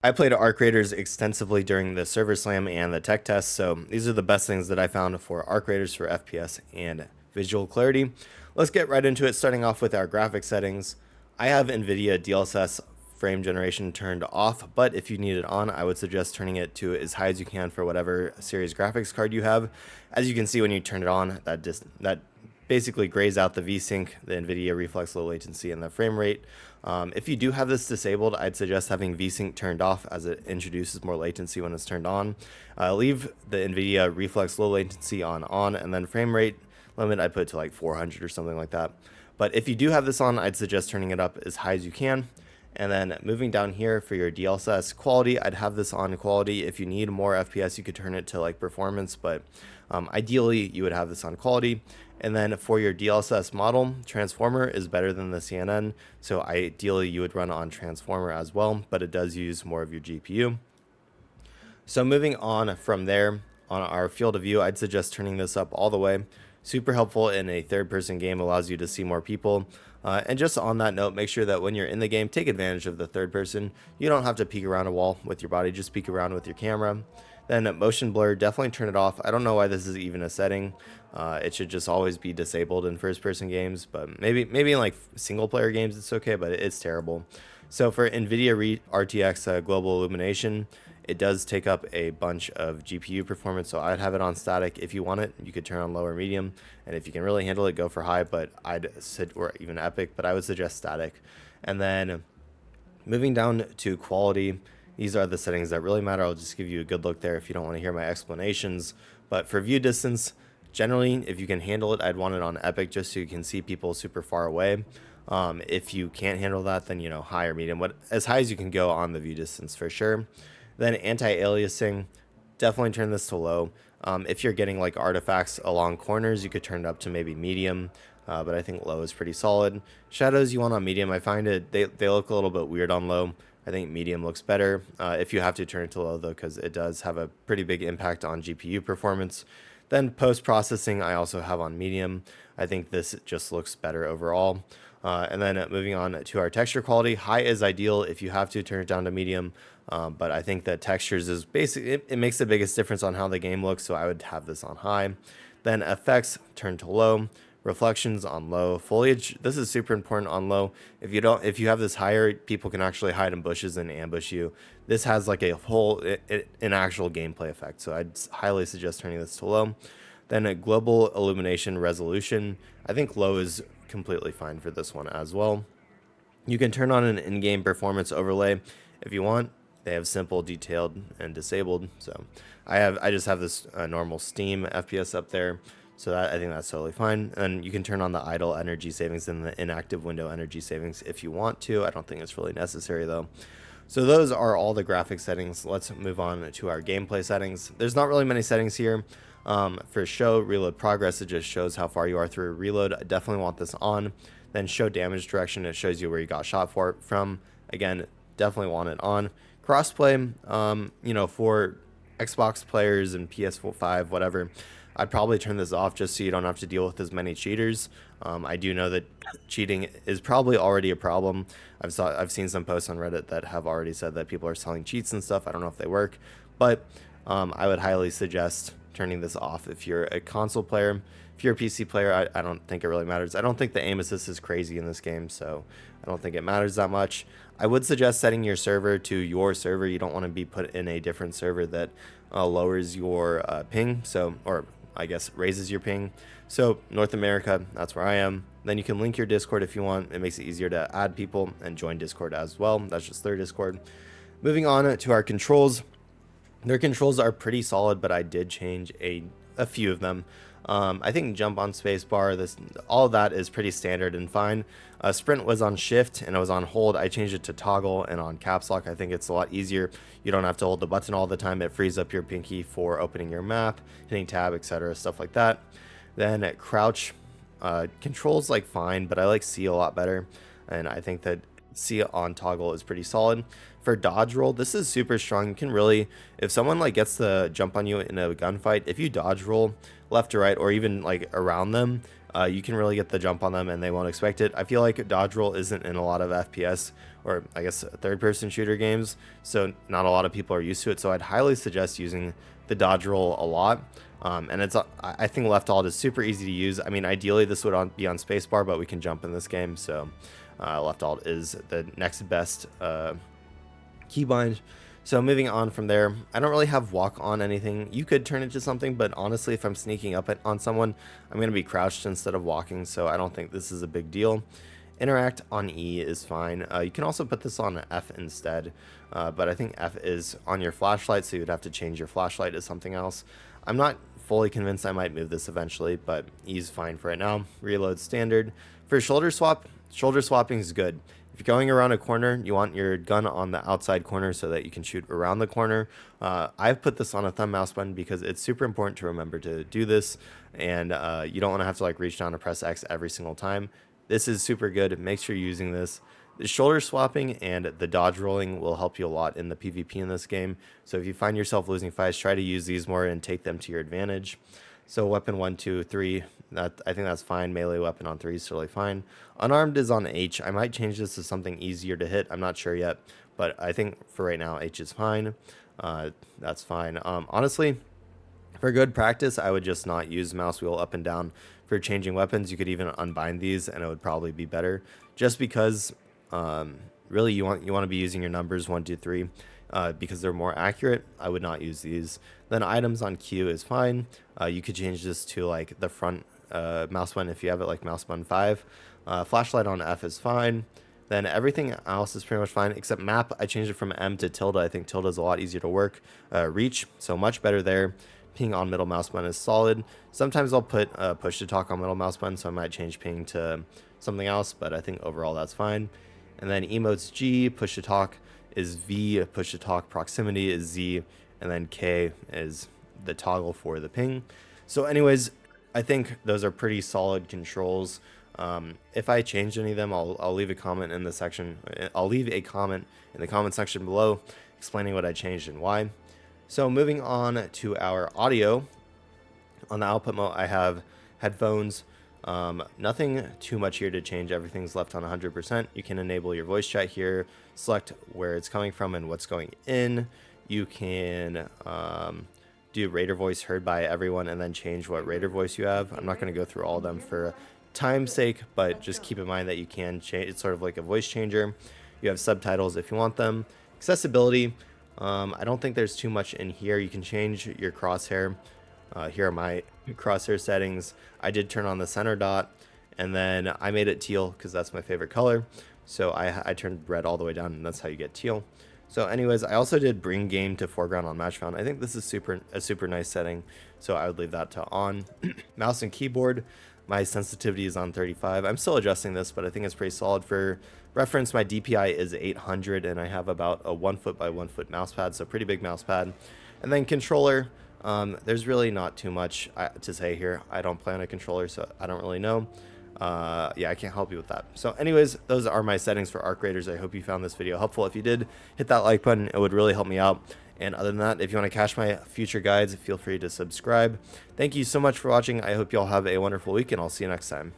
I played Arc Raiders extensively during the server slam and the tech test, so these are the best things that I found for Arc Raiders for FPS and visual clarity. Let's get right into it, starting off with our graphic settings. I have NVIDIA DLSS frame generation turned off, but if you need it on, I would suggest turning it to as high as you can for whatever series graphics card you have. As you can see when you turn it on, that basically grays out the VSync, the NVIDIA reflex low latency, and the frame rate. If you do have this disabled, I'd suggest having VSync turned off as it introduces more latency when it's turned on. Leave the NVIDIA reflex low latency on, and then frame rate limit, I'd put it to like 400 or something like that. But if you do have this on, I'd suggest turning it up as high as you can. And then moving down here for your DLSS quality, I'd have this on quality. If you need more FPS, you could turn it to like performance, but ideally you would have this on quality. And then for your DLSS model, transformer is better than the CNN, so ideally you would run on transformer as well, but it does use more of your GPU. So moving on from there, on our field of view, I'd suggest turning this up all the way. Super helpful in a third-person game, allows you to see more people. And just on that note, make sure that when you're in the game, take advantage of the third person. You don't have to peek around a wall with your body, just peek around with your camera. Then motion blur, definitely turn it off. I don't know why this is even a setting. It should just always be disabled in first-person games, but maybe in like single-player games it's okay, but it's terrible. So for NVIDIA RTX global illumination, it does take up a bunch of GPU performance, so I'd have it on static. If you want it, you could turn on low or medium, and if you can really handle it, go for high, but or even epic, but I would suggest static. And then moving down to quality, these are the settings that really matter. I'll just give you a good look there if you don't want to hear my explanations. But for view distance, generally, if you can handle it, I'd want it on epic just so you can see people super far away. If you can't handle that, then, high or medium, as high as you can go on the view distance for sure. Then anti-aliasing, definitely turn this to low. If you're getting like artifacts along corners, you could turn it up to maybe medium, but I think low is pretty solid. Shadows you want on medium. I find they look a little bit weird on low. I think medium looks better if you have to turn it to low though, because it does have a pretty big impact on GPU performance. Then post-processing I also have on medium. I think this just looks better overall. And then moving on to our texture quality, high is ideal. If you have to, turn it down to medium. But I think that textures is basically, it makes the biggest difference on how the game looks, so I would have this on high. Then effects, turn to low. Reflections on low. Foliage, this is super important on low. If you have this higher, people can actually hide in bushes and ambush you. This has like a an actual gameplay effect, so I'd highly suggest turning this to low. Then a global illumination resolution, I think low is completely fine for this one as well. You can turn on an in-game performance overlay if you want. They have simple, detailed, and disabled. So I just have this normal Steam FPS up there. So I think that's totally fine. And you can turn on the idle energy savings and the inactive window energy savings if you want to. I don't think it's really necessary though. So those are all the graphic settings. Let's move on to our gameplay settings. There's not really many settings here. For show reload progress, it just shows how far you are through reload. I definitely want this on. Then show damage direction, it shows you where you got shot from. Again, definitely want it on. Crossplay, for Xbox players and PS5, whatever, I'd probably turn this off just so you don't have to deal with as many cheaters. I do know that cheating is probably already a problem. I've seen some posts on Reddit that have already said that people are selling cheats and stuff. I don't know if they work, but I would highly suggest turning this off if you're a console player. If you're a PC player, I don't think it really matters. I don't think the aim assist is crazy in this game, so I don't think it matters that much. I would suggest setting your server to your server. You don't want to be put in a different server that lowers your ping, or I guess raises your ping. So North America, that's where I am. Then you can link your Discord if you want. It makes it easier to add people and join Discord as well. That's just their Discord. Moving on to our controls. Their controls are pretty solid, but I did change a few of them. I think jump on spacebar, all of that is pretty standard and fine. Sprint was on shift and it was on hold. I changed it to toggle and on caps lock. I think it's a lot easier. You don't have to hold the button all the time. It frees up your pinky for opening your map, hitting tab, etc., stuff like that. Then at crouch, controls like fine, but I like C a lot better, and I think that C on toggle is pretty solid. For dodge roll, this is super strong. You can really, if someone like gets the jump on you in a gunfight, if you dodge roll left to right or even like around them, you can really get the jump on them and they won't expect it. I feel like dodge roll isn't in a lot of FPS, or I guess third-person shooter games, so not a lot of people are used to it. So I'd highly suggest using the dodge roll a lot. And I think left alt is super easy to use. I mean, ideally this would be on spacebar, but we can jump in this game, so left alt is the next best keybind. So moving on from there, I don't really have walk on anything. You could turn it to something, but honestly, if I'm sneaking up on someone, I'm going to be crouched instead of walking, so I don't think this is a big deal. Interact on E is fine. You can also put this on F instead, but I think F is on your flashlight, so you'd have to change your flashlight to something else. I'm not fully convinced. I might move this eventually, but E is fine for right now. Reload standard. For shoulder swap, shoulder swapping is good. If you're going around a corner, you want your gun on the outside corner so that you can shoot around the corner. I've put this on a thumb mouse button because it's super important to remember to do this, and you don't want to have to like reach down to press X every single time. This is super good. Make sure you're using this. The shoulder swapping and the dodge rolling will help you a lot in the PvP in this game. So if you find yourself losing fights, try to use these more and take them to your advantage. So weapon 1, 2, 3, I think that's fine. Melee weapon on 3 is totally fine. Unarmed is on H. I might change this to something easier to hit. I'm not sure yet, but I think for right now H is fine. That's fine. Honestly, for good practice, I would just not use mouse wheel up and down for changing weapons. You could even unbind these and it would probably be better, just because really you want to be using your numbers 1, 2, 3 because they're more accurate. I would not use these. Then items on Q is fine. You could change this to like the front mouse button if you have it like mouse button 5. Flashlight on F is fine. Then everything else is pretty much fine except map. I changed it from M to tilde. I think tilde is a lot easier to work. Reach, so much better there. Ping on middle mouse button is solid. Sometimes I'll put push to talk on middle mouse button, so I might change ping to something else, but I think overall that's fine. And then emotes G, push to talk is V, push to talk proximity is Z, and then K is the toggle for the ping. So anyways, I think those are pretty solid controls. If I change any of them, I'll leave a comment in the section. I'll leave a comment in the comment section below explaining what I changed and why. So moving on to our audio, on the output mode I have headphones. Nothing too much here to change. Everything's left on 100%. You can enable your voice chat here, select where it's coming from and what's going in. You can do Raider voice heard by everyone and then change what Raider voice you have. I'm not going to go through all of them for time's sake, but just keep in mind that you can change. It's sort of like a voice changer. You have subtitles if you want them. Accessibility. I don't think there's too much in here. You can change your crosshair. Here are my crosshair settings. I did turn on the center dot, and then I made it teal because that's my favorite color. So I turned red all the way down, and that's how you get teal. So anyways, I also did bring game to foreground on match found. I think this is a super nice setting, so I would leave that to on. Mouse and keyboard, my sensitivity is on 35. I'm still adjusting this, but I think it's pretty solid. For reference, my DPI is 800, and I have about a 1 foot by 1 foot mouse pad, so pretty big mouse pad. And then controller, there's really not too much to say here. I don't play on a controller, so I don't really know. Yeah, I can't help you with that. So anyways, those are my settings for Arc Raiders. I hope you found this video helpful. If you did, hit that like button. It would really help me out. And other than that, if you want to catch my future guides, feel free to subscribe. Thank you so much for watching. I hope you all have a wonderful week, and I'll see you next time.